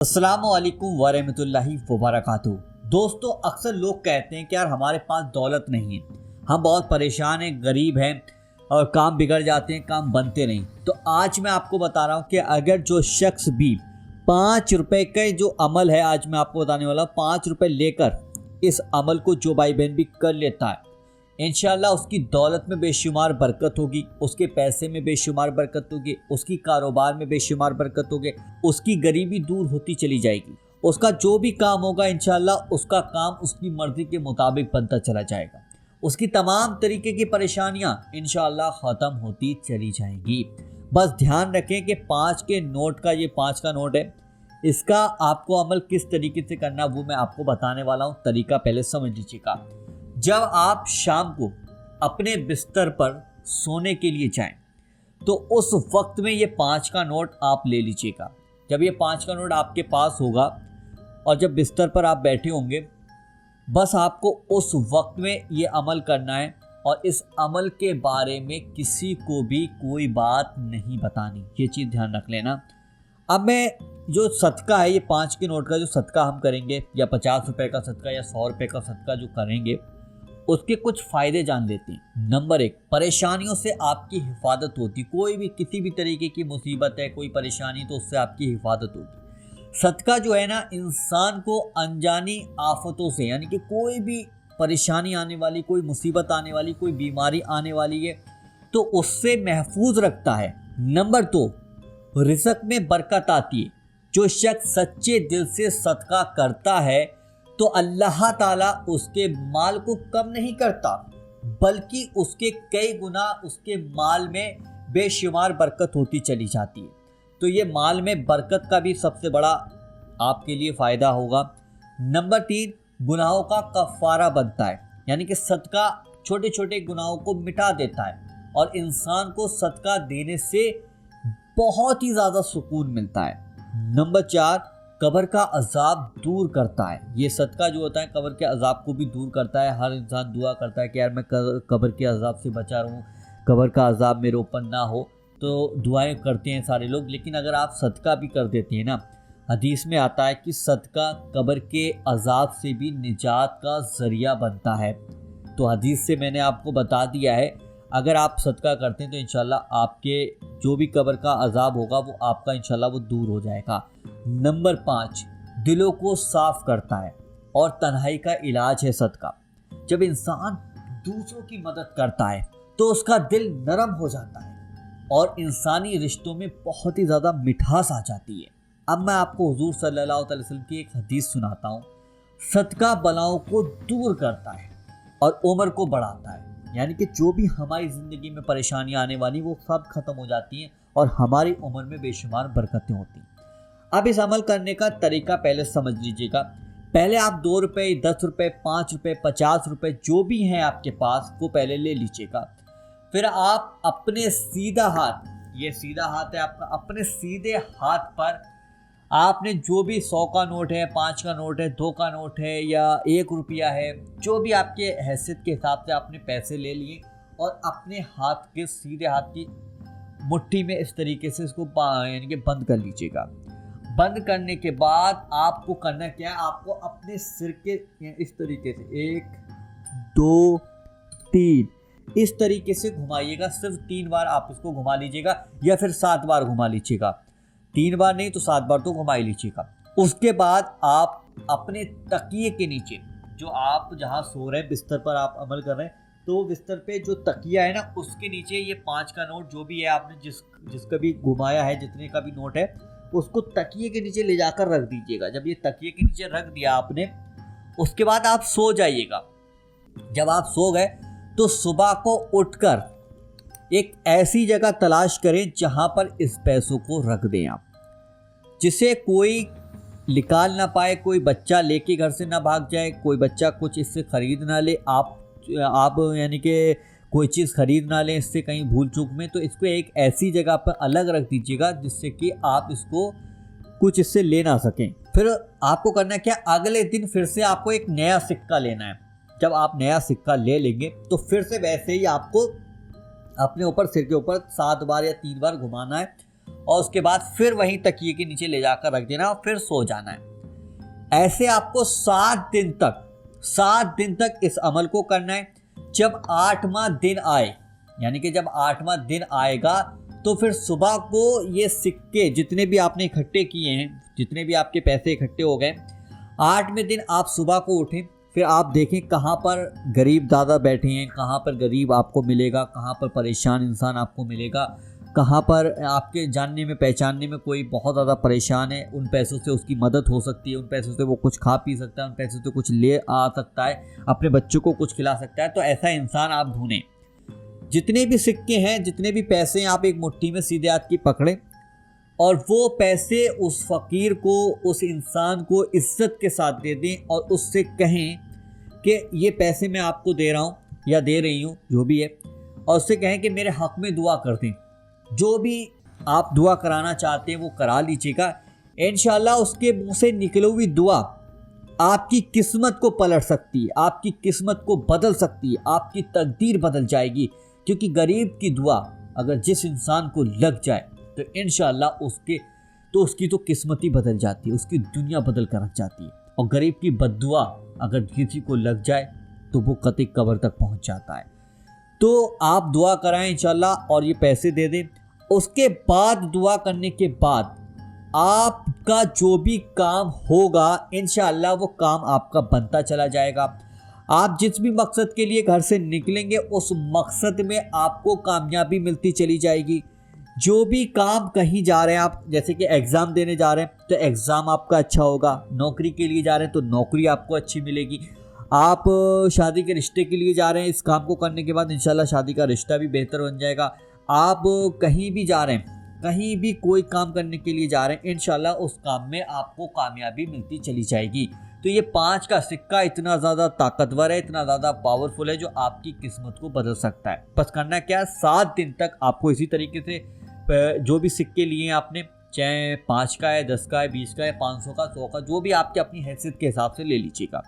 अस्सलाम वालेकुम वरहमतुल्लाहि वबरकातुहू। दोस्तों, अक्सर लोग कहते हैं कि यार हमारे पास दौलत नहीं है, हम बहुत परेशान हैं, गरीब हैं और काम बिगड़ जाते हैं, काम बनते नहीं। तो आज मैं आपको बता रहा हूँ कि अगर जो शख्स भी 5 रुपए का जो अमल है, आज मैं आपको बताने वाला 5 रुपए लेकर इस अमल को जो भाई बहन भी कर लेता है, इंशाल्लाह उसकी दौलत में बेशुमार बरकत होगी, उसके पैसे में बेशुमार बरकत होगी, उसकी कारोबार में बेशुमार बरकत होगी, उसकी गरीबी दूर होती चली जाएगी। उसका जो भी काम होगा इंशाल्लाह उसका काम उसकी मर्जी के मुताबिक बनता चला जाएगा। उसकी तमाम तरीके की परेशानियां इंशाल्लाह ख़त्म होती चली जाएंगी। बस ध्यान रखें कि 5 के नोट का, ये 5 का नोट है, इसका आपको अमल किस तरीके से करना वो मैं आपको बताने वाला हूँ। तरीका पहले समझ लीजिएगा। जब आप शाम को अपने बिस्तर पर सोने के लिए जाएं तो उस वक्त में ये 5 का नोट आप ले लीजिएगा। जब ये 5 का नोट आपके पास होगा और जब बिस्तर पर आप बैठे होंगे, बस आपको उस वक्त में ये अमल करना है और इस अमल के बारे में किसी को भी कोई बात नहीं बतानी। ये चीज़ ध्यान रख लेना। अब मैं जो सदका है, ये 5 के नोट का जो सदका हम करेंगे, या 50 रुपए का सदका या 100 रुपए का सदका जो करेंगे, उसके कुछ फ़ायदे जान लेते हैं। नंबर 1, परेशानियों से आपकी हिफाजत होती। कोई भी किसी भी तरीके की मुसीबत है, कोई परेशानी, तो उससे आपकी हिफाजत होगी। सदका जो है ना, इंसान को अनजानी आफतों से, यानी कि कोई भी परेशानी आने वाली, कोई मुसीबत आने वाली, कोई बीमारी आने वाली है तो उससे महफूज रखता है। नंबर 2, रिज़्क़ में बरकत आती है। जो शख्स सच्चे दिल से सदका करता है तो अल्लाह ताला उसके माल को कम नहीं करता, बल्कि उसके कई गुना उसके माल में बेशुमार बरकत होती चली जाती है। तो ये माल में बरकत का भी सबसे बड़ा आपके लिए फ़ायदा होगा। नंबर 3, गुनाहों का कफ़ारा बनता है, यानी कि सदका छोटे छोटे गुनाहों को मिटा देता है और इंसान को सदका देने से बहुत ही ज़्यादा सुकून मिलता है। नंबर 4, कब्र का अजाब दूर करता है। ये सदका जो होता है कब्र के अजाब को भी दूर करता है। हर इंसान दुआ करता है कि यार मैं कब्र के अजाब से बचा रहूँ, कब्र का अजाब मेरे ऊपर ना हो, तो दुआएं करते हैं सारे लोग। लेकिन अगर आप सदका भी कर देते हैं ना, हदीस में आता है कि सदका कब्र के अजाब से भी निजात का ज़रिया बनता है। तो हदीस से मैंने आपको बता दिया है, अगर आप सदका करते हैं तो इंशाल्लाह आपके जो भी कब्र का अजाब होगा वो आपका इंशाल्लाह वो दूर हो जाएगा। नंबर 5, दिलों को साफ करता है और तन्हाई का इलाज है सदका। जब इंसान दूसरों की मदद करता है तो उसका दिल नरम हो जाता है और इंसानी रिश्तों में बहुत ही ज़्यादा मिठास आ जाती है। अब मैं आपको हुजूर सल्लल्लाहु अलैहि वसल्लम की एक हदीस सुनाता हूँ। सदका बलाओं को दूर करता है और उम्र को बढ़ाता है, यानी कि जो भी हमारी ज़िंदगी में परेशानियाँ आने वाली वो सब खत्म हो जाती हैं और हमारी उम्र में बेशुमार बरकतें होती हैं। अब इस अमल करने का तरीका पहले समझ लीजिएगा। पहले आप 2 रुपये, 10 रुपये, 5 रुपये, 50 रुपये जो भी हैं आपके पास वो पहले ले लीजिएगा। फिर आप अपने सीधा हाथ, ये सीधा हाथ है आपका, अपने सीधे हाथ पर आपने जो भी 100 का नोट है, 5 का नोट है, 2 का नोट है या 1 रुपया है, जो भी आपके हैसियत के हिसाब से आपने पैसे ले लिए और अपने हाथ के सीधे हाथ की मुट्ठी में इस तरीके से इसको यानी कि बंद कर लीजिएगा। बंद करने के बाद आपको करना क्या है, आपको अपने सिर के इस तरीके से 1, 2, 3 इस तरीके से घुमाइएगा। सिर्फ 3 बार आप इसको घुमा लीजिएगा या फिर 7 बार घुमा लीजिएगा। 3 बार नहीं तो 7 बार तो घुमा ही लीजिएगा। उसके बाद आप अपने तकिए के नीचे, जो आप जहाँ सो रहे हैं बिस्तर पर आप अमल कर रहे हैं, तो बिस्तर पे जो तकिया है ना, उसके नीचे ये 5 का नोट जो भी है आपने जिसका भी घुमाया है, जितने का भी नोट है, उसको तकिए के नीचे ले जाकर रख दीजिएगा। जब ये तकिए के नीचे रख दिया आपने, उसके बाद आप सो जाइएगा। जब आप सो गए तो सुबह को उठकर एक ऐसी जगह तलाश करें जहां पर इस पैसों को रख दें आप, जिसे कोई निकाल ना पाए, कोई बच्चा लेके घर से ना भाग जाए, कोई बच्चा कुछ इससे ख़रीद ना ले, आप यानी कि कोई चीज़ ख़रीद ना लें इससे कहीं भूल चूक में। तो इसको एक ऐसी जगह पर अलग रख दीजिएगा जिससे कि आप इसको कुछ इससे ले ना सकें। फिर आपको करना क्या, अगले दिन फिर से आपको एक नया सिक्का लेना है। जब आप नया सिक्का ले लेंगे तो फिर से वैसे ही आपको अपने ऊपर, सिर के ऊपर 7 बार या 3 बार घुमाना है और उसके बाद फिर वहीं तकिए के नीचे ले जाकर रख देना और फिर सो जाना है। ऐसे आपको 7 दिन तक इस अमल को करना है। जब 8वां दिन आए, यानी कि जब 8वां दिन आएगा, तो फिर सुबह को ये सिक्के जितने भी आपने इकट्ठे किए हैं, जितने भी आपके पैसे इकट्ठे हो गए, 8वें दिन आप सुबह को उठें, फिर आप देखें कहाँ पर गरीब दादा बैठे हैं, कहाँ पर गरीब आपको मिलेगा, कहाँ पर परेशान इंसान आपको मिलेगा, कहाँ पर आपके जानने में पहचानने में कोई बहुत ज़्यादा परेशान है, उन पैसों से उसकी मदद हो सकती है, उन पैसों से वो कुछ खा पी सकता है, उन पैसों से कुछ ले आ सकता है, अपने बच्चों को कुछ खिला सकता है। तो ऐसा इंसान आप ढूंढें। जितने भी सिक्के हैं, जितने भी पैसे हैं, आप एक मुट्ठी में सीधे हाथ की पकड़ें और वो पैसे उस फ़कीर को, उस इंसान को इज्जत के साथ दे दें और उससे कहें कि ये पैसे मैं आपको दे रहा हूँ या दे रही हूँ, जो भी है, और उससे कहें कि मेरे हक़ में दुआ कर दें। जो भी आप दुआ कराना चाहते हैं वो करा लीजिएगा। इंशाल्लाह उसके मुंह से निकली हुई दुआ आपकी किस्मत को पलट सकती है, आपकी किस्मत को बदल सकती है, आपकी तकदीर बदल जाएगी। क्योंकि गरीब की दुआ अगर जिस इंसान को लग जाए तो इंशाल्लाह उसकी तो किस्मत ही बदल जाती है, उसकी दुनिया बदल कर रख जाती है। और गरीब की बद्दुआ अगर किसी को लग जाए तो वो कतई कब्र तक पहुंच जाता है। तो आप दुआ कराएं इंशाल्लाह और ये पैसे दे दें। उसके बाद दुआ करने के बाद आपका जो भी काम होगा इंशाल्लाह वो काम आपका बनता चला जाएगा। आप जिस भी मकसद के लिए घर से निकलेंगे उस मकसद में आपको कामयाबी मिलती चली जाएगी। जो भी काम कहीं जा रहे हैं आप, जैसे कि एग्ज़ाम देने जा रहे हैं तो एग्ज़ाम आपका अच्छा होगा, नौकरी के लिए जा रहे हैं तो नौकरी आपको अच्छी मिलेगी, आप शादी के रिश्ते के लिए जा रहे हैं, इस काम को करने के बाद इंशाल्लाह शादी का रिश्ता भी बेहतर बन जाएगा। आप कहीं भी जा रहे हैं, कहीं भी कोई काम करने के लिए जा रहे हैं, इंशाल्लाह उस काम में आपको कामयाबी मिलती चली जाएगी। तो ये 5 का सिक्का इतना ज़्यादा ताकतवर है, इतना ज़्यादा पावरफुल है, जो आपकी किस्मत को बदल सकता है। बस करना क्या है, 7 दिन तक आपको इसी तरीके से जो भी सिक्के लिए हैं आपने, चाहे 5 का है, 10 का है, 20 का है, 500 का, 100 का, जो भी आपके अपनी हैसियत के हिसाब से ले लीजिएगा।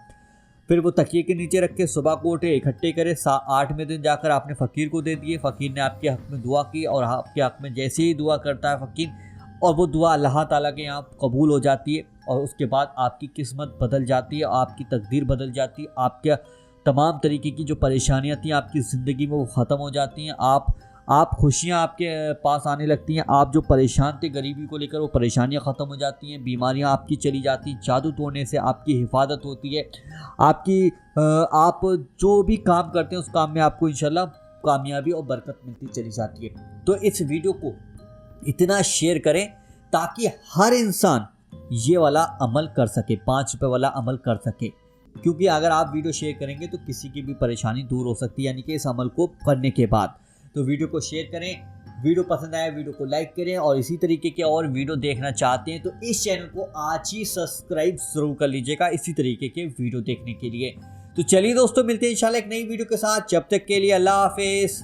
फिर वो तकिए के नीचे रख के सुबह को उठे, इकट्ठे करे, 8वें दिन जाकर आपने फ़कीर को दे दिए। फ़कीर ने आपके हक़ में दुआ की और आपके हक़ में जैसे ही दुआ करता है फ़कीर, और वो दुआ अल्लाह ताला के यहाँ कबूल हो जाती है और उसके बाद आपकी किस्मत बदल जाती है, आपकी तकदीर बदल जाती है, आपके तमाम तरीके की जो परेशानियाँ थी आपकी ज़िंदगी में वो ख़त्म हो जाती हैं। आप खुशियाँ आपके पास आने लगती हैं। आप जो परेशान थे गरीबी को लेकर, वो परेशानियाँ ख़त्म हो जाती हैं, बीमारियाँ आपकी चली जाती हैं, जादू टोने से आपकी हिफाजत होती है। आप जो भी काम करते हैं उस काम में आपको इंशाल्लाह कामयाबी और बरकत मिलती चली जाती है। तो इस वीडियो को इतना शेयर करें ताकि हर इंसान ये वाला अमल कर सके, 5 रुपये वाला अमल कर सके। क्योंकि अगर आप वीडियो शेयर करेंगे तो किसी की भी परेशानी दूर हो सकती है, यानी कि इस अमल को करने के बाद। तो वीडियो को शेयर करें, वीडियो पसंद आया वीडियो को लाइक करें, और इसी तरीके के और वीडियो देखना चाहते हैं तो इस चैनल को आज ही सब्सक्राइब जरूर कर लीजिएगा इसी तरीके के वीडियो देखने के लिए। तो चलिए दोस्तों, मिलते हैं इंशाल्लाह एक नई वीडियो के साथ। जब तक के लिए अल्लाह हाफिज़।